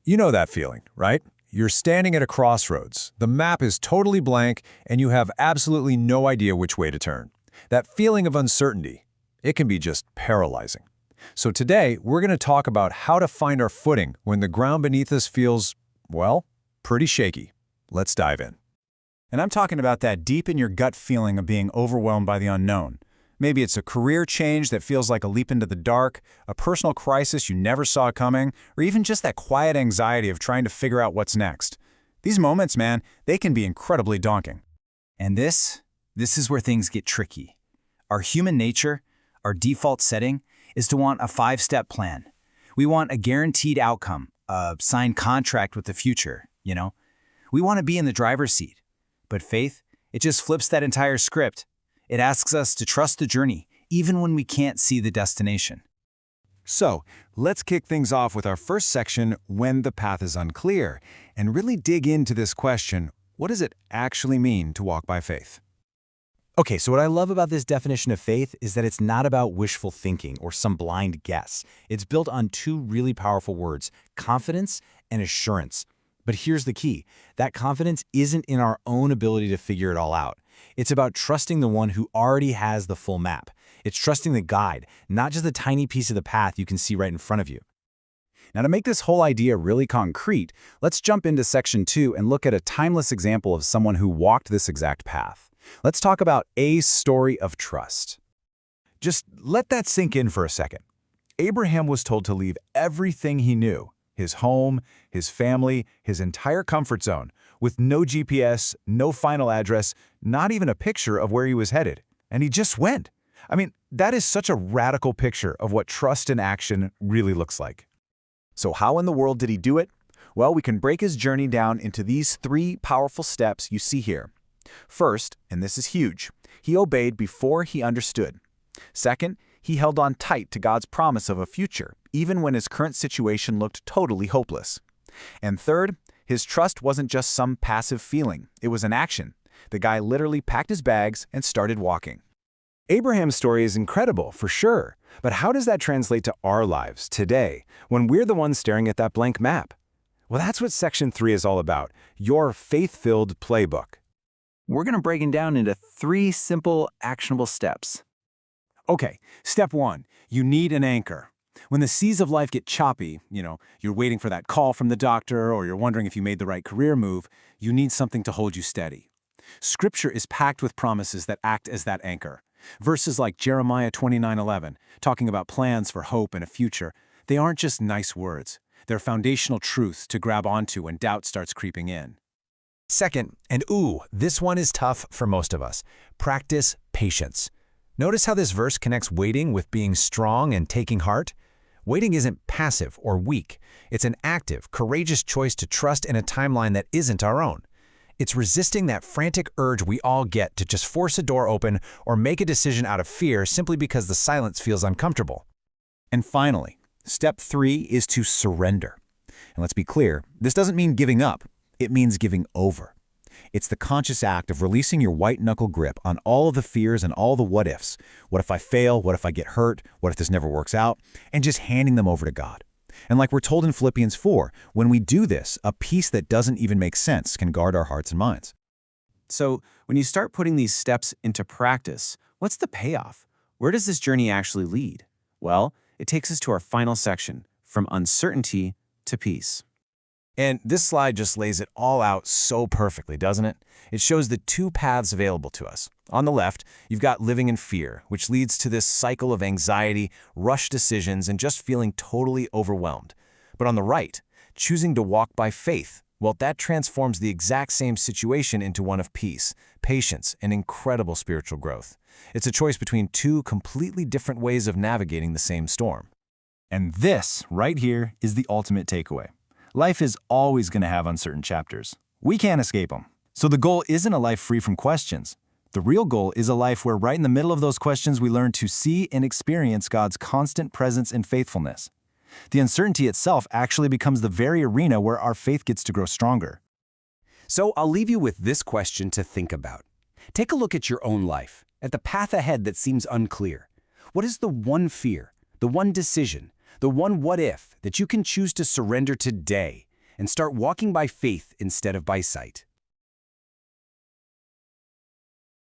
You know that feeling, right? You're standing at a crossroads. The map is totally blank, and you have absolutely no idea which way to turn. That feeling of uncertainty, it can be just paralyzing. So today, we're going to talk about how to find our footing when the ground beneath us feels, well, pretty shaky. Let's dive in. And I'm talking about that deep in your gut feeling of being overwhelmed by the unknown. Maybe it's a career change that feels like a leap into the dark, a personal crisis you never saw coming, or even just that quiet anxiety of trying to figure out what's next. These moments, man, they can be incredibly daunting. And this is where things get tricky. Our human nature, our default setting, is to want a 5-step plan. We want a guaranteed outcome, a signed contract with the future, you know? We want to be in the driver's seat. But faith, it just flips that entire script. It asks us to trust the journey, even when we can't see the destination. So, let's kick things off with our first section, when the path is unclear, and really dig into this question, what does it actually mean to walk by faith? Okay, so what I love about this definition of faith is that it's not about wishful thinking or some blind guess. It's built on two really powerful words, confidence and assurance. But here's the key. That confidence isn't in our own ability to figure it all out. It's about trusting the one who already has the full map. It's trusting the guide, not just the tiny piece of the path you can see right in front of you. Now, to make this whole idea really concrete, let's jump into section 2 and look at a timeless example of someone who walked this exact path. Let's talk about a story of trust. Just let that sink in for a second. Abraham was told to leave everything he knew, his home, his family, his entire comfort zone, with no GPS, no final address, not even a picture of where he was headed. And he just went. I mean, that is such a radical picture of what trust in action really looks like. So how in the world did he do it? Well, we can break his journey down into these 3 powerful steps you see here. First, and this is huge, he obeyed before he understood. Second, he held on tight to God's promise of a future, even when his current situation looked totally hopeless. And third, his trust wasn't just some passive feeling, it was an action. The guy literally packed his bags and started walking. Abraham's story is incredible, for sure, but how does that translate to our lives today, when we're the ones staring at that blank map? Well, that's what Section 3 is all about, your faith-filled playbook. We're going to break it down into 3 simple, actionable steps. Okay, step 1, you need an anchor. When the seas of life get choppy, you're waiting for that call from the doctor or you're wondering if you made the right career move, you need something to hold you steady. Scripture is packed with promises that act as that anchor. Verses like Jeremiah 29:11, talking about plans for hope and a future, they aren't just nice words. They're foundational truths to grab onto when doubt starts creeping in. Second, and this one is tough for most of us, practice patience. Notice how this verse connects waiting with being strong and taking heart? Waiting isn't passive or weak. It's an active, courageous choice to trust in a timeline that isn't our own. It's resisting that frantic urge we all get to just force a door open or make a decision out of fear simply because the silence feels uncomfortable. And finally, step 3 is to surrender. And let's be clear, this doesn't mean giving up. It means giving over. It's the conscious act of releasing your white-knuckle grip on all of the fears and all the what-ifs. What if I fail? What if I get hurt? What if this never works out? And just handing them over to God. And like we're told in Philippians 4, when we do this, a peace that doesn't even make sense can guard our hearts and minds. So when you start putting these steps into practice, what's the payoff? Where does this journey actually lead? Well, it takes us to our final section, from uncertainty to peace. And this slide just lays it all out so perfectly, doesn't it? It shows the 2 paths available to us. On the left, you've got living in fear, which leads to this cycle of anxiety, rushed decisions, and just feeling totally overwhelmed. But on the right, choosing to walk by faith, well, that transforms the exact same situation into one of peace, patience, and incredible spiritual growth. It's a choice between 2 completely different ways of navigating the same storm. And this, right here, is the ultimate takeaway. Life is always going to have uncertain chapters. We can't escape them. So the goal isn't a life free from questions. The real goal is a life where right in the middle of those questions we learn to see and experience God's constant presence and faithfulness. The uncertainty itself actually becomes the very arena where our faith gets to grow stronger. So I'll leave you with this question to think about. Take a look at your own life, at the path ahead that seems unclear. What is the one fear, the one decision, the one what if that you can choose to surrender today, and start walking by faith instead of by sight.